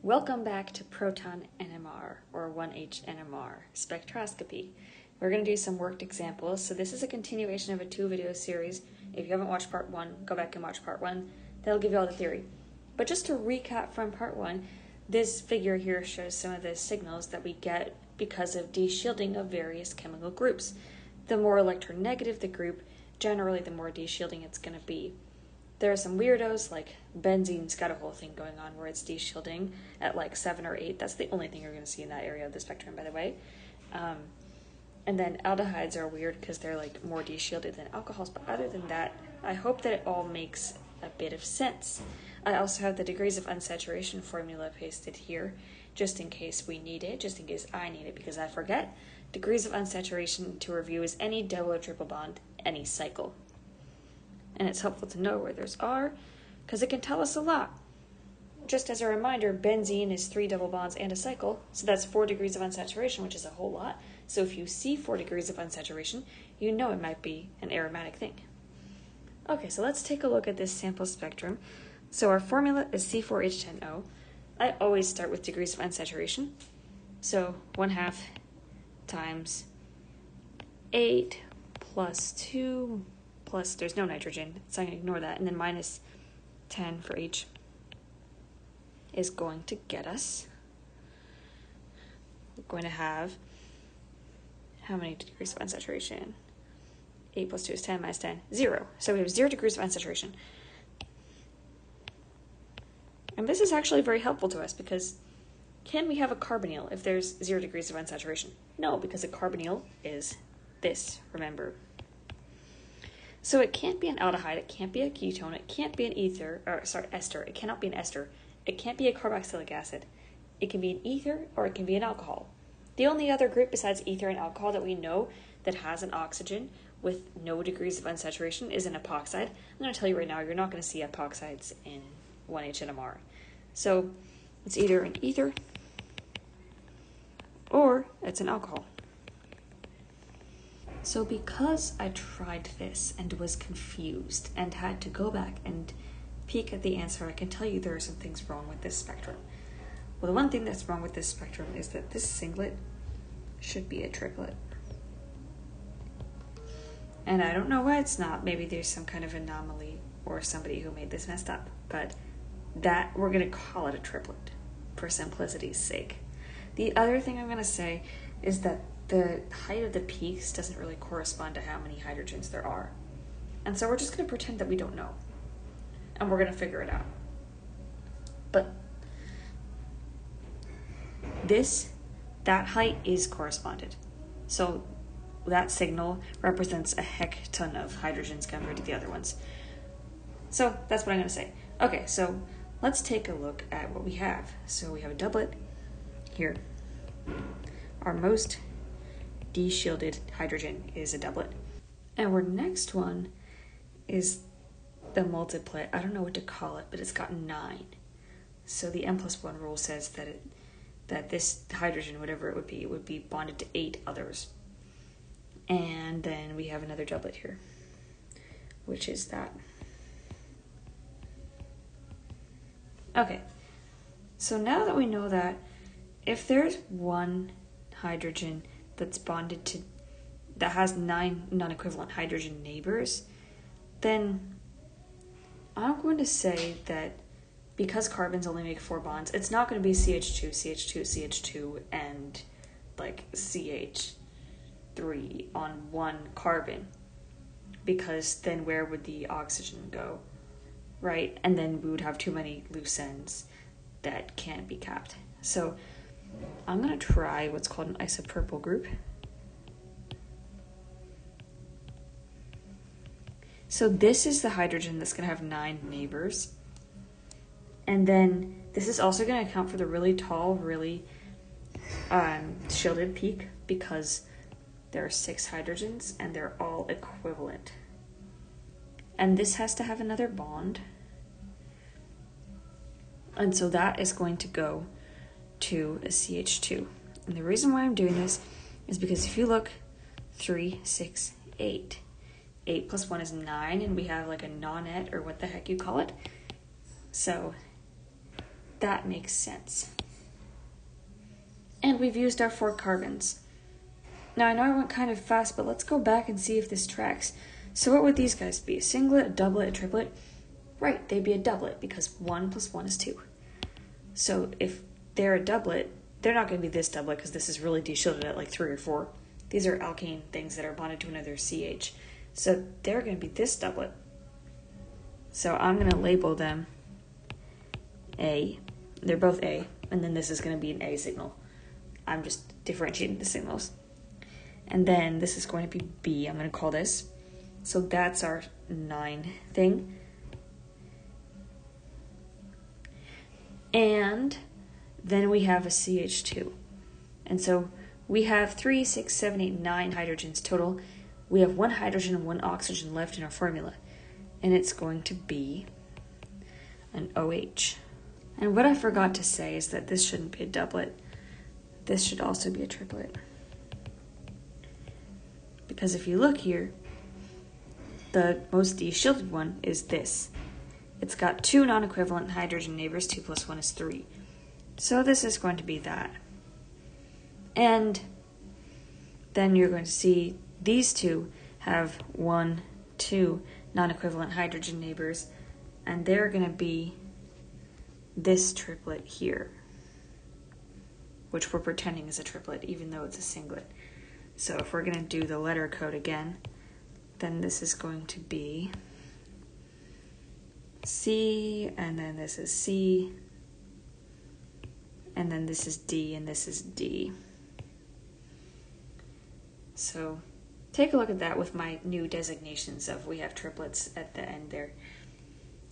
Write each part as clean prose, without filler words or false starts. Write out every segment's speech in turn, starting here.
Welcome back to proton NMR, or 1H-NMR, spectroscopy. We're going to do some worked examples. So this is a continuation of a 2-video series. If you haven't watched part 1, go back and watch part 1. That'll give you all the theory. But just to recap from part 1, this figure here shows some of the signals that we get because of deshielding of various chemical groups. The more electronegative the group, generally the more deshielding it's going to be. There are some weirdos, like benzene's got a whole thing going on where it's deshielding at like 7 or 8. That's the only thing you're going to see in that area of the spectrum, by the way. And then aldehydes are weird because they're like more deshielded than alcohols. But other than that, I hope that it all makes a bit of sense. I also have the degrees of unsaturation formula pasted here, just in case we need it, just in case I need it because I forget. Degrees of unsaturation to review is any double or triple bond, any cycle. And it's helpful to know where those are, because it can tell us a lot. Just as a reminder, benzene is 3 double bonds and a cycle, so that's 4 degrees of unsaturation, which is a whole lot. So if you see 4 degrees of unsaturation, you know it might be an aromatic thing. Okay, so let's take a look at this sample spectrum. So our formula is C4H10O. I always start with degrees of unsaturation. So 1/2 times 8 plus 2 plus, there's no nitrogen, so I'm going to ignore that, and then minus 10 for each is going to get us, we're going to have, how many degrees of unsaturation? 8 plus 2 is 10, minus 10, 0. So we have 0 degrees of unsaturation. And this is actually very helpful to us because can we have a carbonyl if there's 0 degrees of unsaturation? No, because a carbonyl is this, remember. So it can't be an aldehyde, it can't be a ketone, it can't be an ester, it cannot be an ester, it can't be a carboxylic acid. It can be an ether or it can be an alcohol. The only other group besides ether and alcohol that we know that has an oxygen with no degrees of unsaturation is an epoxide. I'm going to tell you right now, you're not going to see epoxides in 1H-NMR. So it's either an ether or it's an alcohol. So because I tried this and was confused and had to go back and peek at the answer, I can tell you there are some things wrong with this spectrum. Well, the one thing that's wrong with this spectrum is that this singlet should be a triplet. And I don't know why it's not. Maybe there's some kind of anomaly or somebody who made this messed up. But that, we're going to call it a triplet for simplicity's sake. The other thing I'm going to say is that the height of the peaks doesn't really correspond to how many hydrogens there are. And so we're just going to pretend that we don't know. And we're going to figure it out. But that height is corresponded. So that signal represents a heck ton of hydrogens compared to the other ones. So that's what I'm going to say. Okay, so let's take a look at what we have. So we have a doublet here. Our most deshielded hydrogen is a doublet. And our next one is the multiplet. I don't know what to call it, but it's got 9. So the n+1 rule says that this hydrogen, whatever it would be bonded to 8 others. And then we have another doublet here, which is that. Okay, so now that we know that, if there's one hydrogen that's bonded to, that has 9 non-equivalent hydrogen neighbors, then I'm going to say that because carbons only make 4 bonds, it's not going to be CH2, CH2, CH2, and like CH3 on one carbon, because then where would the oxygen go, right? And then we would have too many loose ends that can't be capped. So I'm going to try what's called an isopurple group. So this is the hydrogen that's going to have 9 neighbors. And then this is also going to account for the really tall, really shielded peak because there are 6 hydrogens and they're all equivalent. And this has to have another bond. And so that is going to go to a CH2. And the reason why I'm doing this is because if you look, 3, 6, 8. 8 plus 1 is 9, and we have like a nonette, or what the heck you call it. So that makes sense. And we've used our 4 carbons. Now I know I went kind of fast, but let's go back and see if this tracks. So what would these guys be? A singlet, a doublet, a triplet? Right, they'd be a doublet because 1 plus 1 is 2. So if they're a doublet, they're not going to be this doublet because this is really de-shielded at like 3 or 4. These are alkane things that are bonded to another CH. So they're going to be this doublet. So I'm going to label them A. They're both A. And then this is going to be an A signal. I'm just differentiating the signals. And then this is going to be B. I'm going to call this. So that's our 9 thing. And then we have a CH2. And so we have 3, 6, 7, 8, 9 hydrogens total. We have 1 hydrogen and 1 oxygen left in our formula. And it's going to be an OH. And what I forgot to say is that this shouldn't be a doublet. This should also be a triplet. Because if you look here, the most de-shielded one is this. It's got 2 non-equivalent hydrogen neighbors, 2 plus 1 is 3. So this is going to be that. And then you're going to see these two have 1, 2 non-equivalent hydrogen neighbors, and they're going to be this triplet here, which we're pretending is a triplet, even though it's a singlet. So if we're going to do the letter code again, then this is going to be C, and then this is C, and then this is D, and this is D. So take a look at that with my new designations of we have triplets at the end there,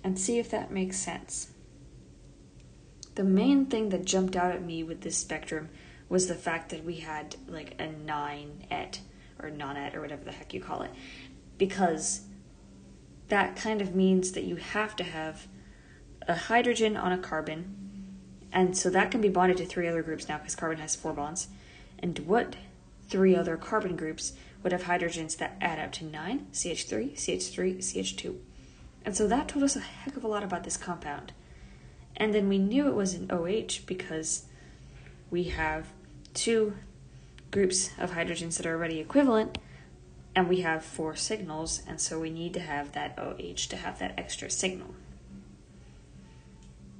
and see if that makes sense. The main thing that jumped out at me with this spectrum was the fact that we had like a 9-et, or non-et, or whatever the heck you call it, because that kind of means that you have to have a hydrogen on a carbon, and so that can be bonded to 3 other groups now because carbon has 4 bonds. And what 3 other carbon groups would have hydrogens that add up to 9? CH3, CH3, CH2. And so that told us a heck of a lot about this compound. And then we knew it was an OH because we have 2 groups of hydrogens that are already equivalent, and we have 4 signals, and so we need to have that OH to have that extra signal.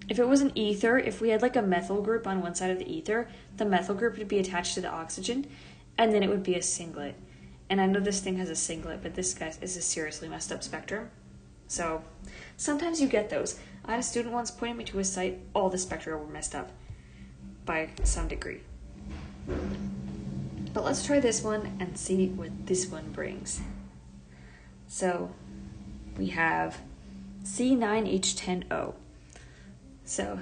If it was an ether, if we had like a methyl group on one side of the ether, the methyl group would be attached to the oxygen, and then it would be a singlet. And I know this thing has a singlet, but this guy is a seriously messed up spectrum. So sometimes you get those. I had a student once pointing me to a site, all the spectra were messed up by some degree. But let's try this one and see what this one brings. So we have C9H10O. So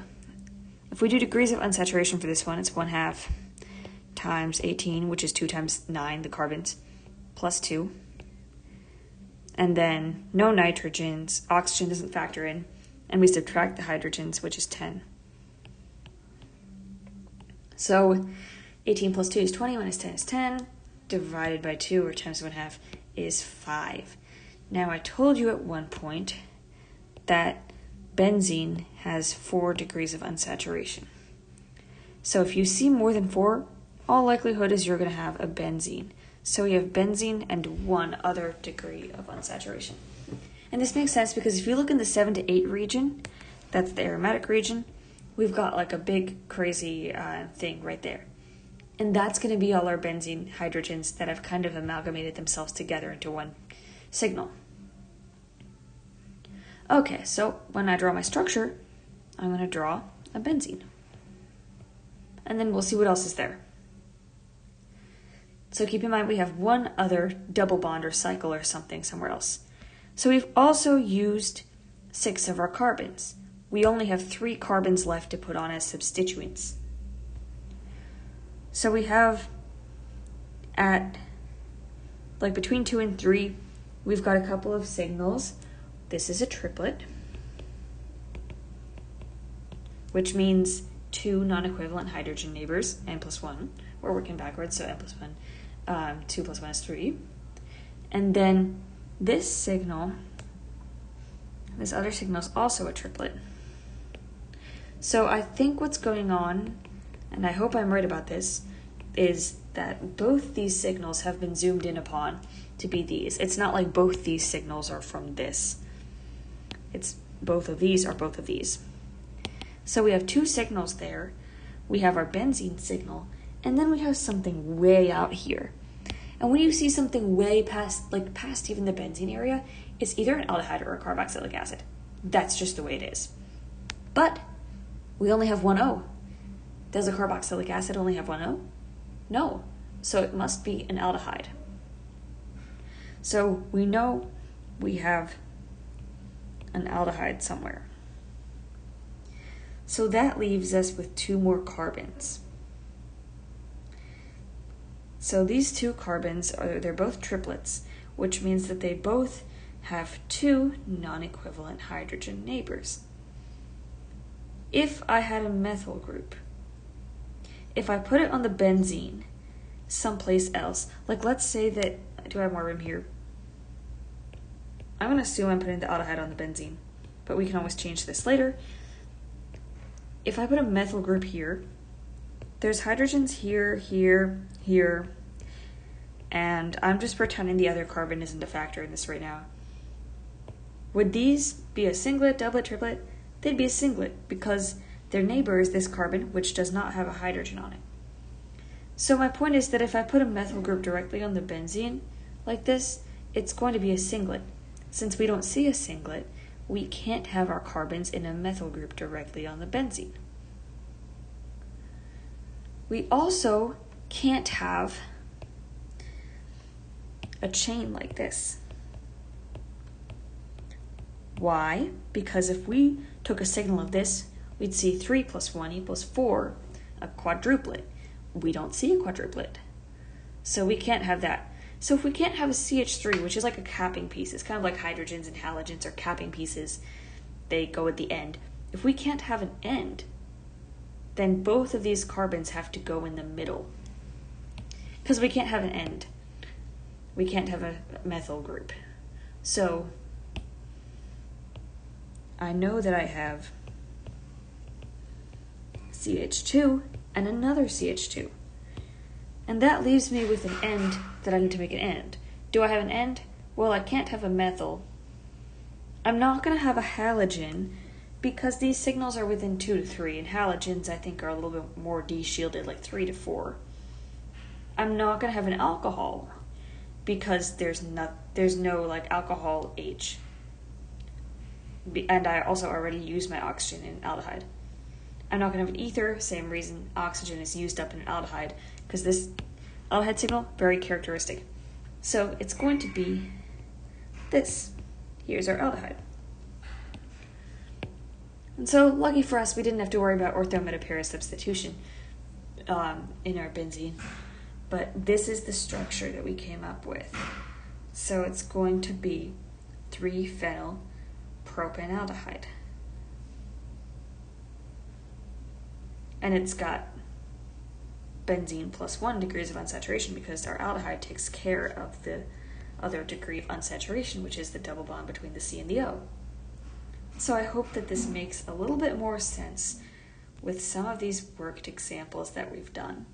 if we do degrees of unsaturation for this one, it's 1/2 times 18, which is 2 times 9, the carbons, plus 2. And then no nitrogens, oxygen doesn't factor in, and we subtract the hydrogens, which is 10. So 18 plus 2 is 20, minus 10 is 10, divided by 2, or times 1/2, is 5. Now I told you at one point that benzene has 4 degrees of unsaturation. So if you see more than 4, all likelihood is you're going to have a benzene. So we have benzene and 1 other degree of unsaturation. And this makes sense because if you look in the 7 to 8 region, that's the aromatic region, we've got like a big crazy thing right there. And that's going to be all our benzene hydrogens that have kind of amalgamated themselves together into one signal. Okay, so when I draw my structure, I'm going to draw a benzene. And then we'll see what else is there. So keep in mind we have 1 other double bond or cycle or something somewhere else. So we've also used 6 of our carbons. We only have 3 carbons left to put on as substituents. So we have at like between 2 and 3, we've got a couple of signals. This is a triplet, which means 2 non-equivalent hydrogen neighbors, n plus 1. We're working backwards, so n plus 1, 2 plus 1 is 3. And then this signal, this other signal is also a triplet. So I think what's going on, and I hope I'm right about this, is that both these signals have been zoomed in upon to be these. It's not like both these signals are from this. It's both of these are both of these. So we have two signals there. We have our benzene signal, and then we have something way out here. And when you see something way past even the benzene area, it's either an aldehyde or a carboxylic acid. That's just the way it is. But we only have one O. Does a carboxylic acid only have one O? No. So it must be an aldehyde. So we know we have an aldehyde somewhere. So that leaves us with two more carbons. So these two carbons, they're both triplets, which means that they both have two non-equivalent hydrogen neighbors. If I had a methyl group, if I put it on the benzene someplace else, like let's say that, do I have more room here? I'm going to assume I'm putting the aldehyde on the benzene, but we can always change this later. If I put a methyl group here, there's hydrogens here, here, here, and I'm just pretending the other carbon isn't a factor in this right now. Would these be a singlet, doublet, triplet? They'd be a singlet because their neighbor is this carbon, which does not have a hydrogen on it. So my point is that if I put a methyl group directly on the benzene like this, it's going to be a singlet. Since we don't see a singlet, we can't have our carbons in a methyl group directly on the benzene. We also can't have a chain like this. Why? Because if we took a signal of this, we'd see 3 + 1 = 4, a quadruplet. We don't see a quadruplet. So we can't have that. So if we can't have a CH3, which is like a capping piece, it's kind of like hydrogens and halogens are capping pieces. They go at the end. If we can't have an end, then both of these carbons have to go in the middle. Because we can't have an end. We can't have a methyl group. So I know that I have CH2 and another CH2. And that leaves me with an end that I need to make an end. Do I have an end? Well, I can't have a methyl. I'm not going to have a halogen because these signals are within 2 to 3, and halogens I think are a little bit more d-shielded, like 3 to 4. I'm not going to have an alcohol because there's no like alcohol H. And I also already used my oxygen in aldehyde. I'm not going to have an ether, same reason oxygen is used up in an aldehyde, because this aldehyde signal, very characteristic. So it's going to be this. Here's our aldehyde. And so, lucky for us, we didn't have to worry about orthometapair substitution in our benzene. But this is the structure that we came up with. So it's going to be 3-phenylpropanaldehyde. And it's got benzene plus 1 degrees of unsaturation because our aldehyde takes care of the other degree of unsaturation, which is the double bond between the C and the O. So I hope that this makes a little bit more sense with some of these worked examples that we've done.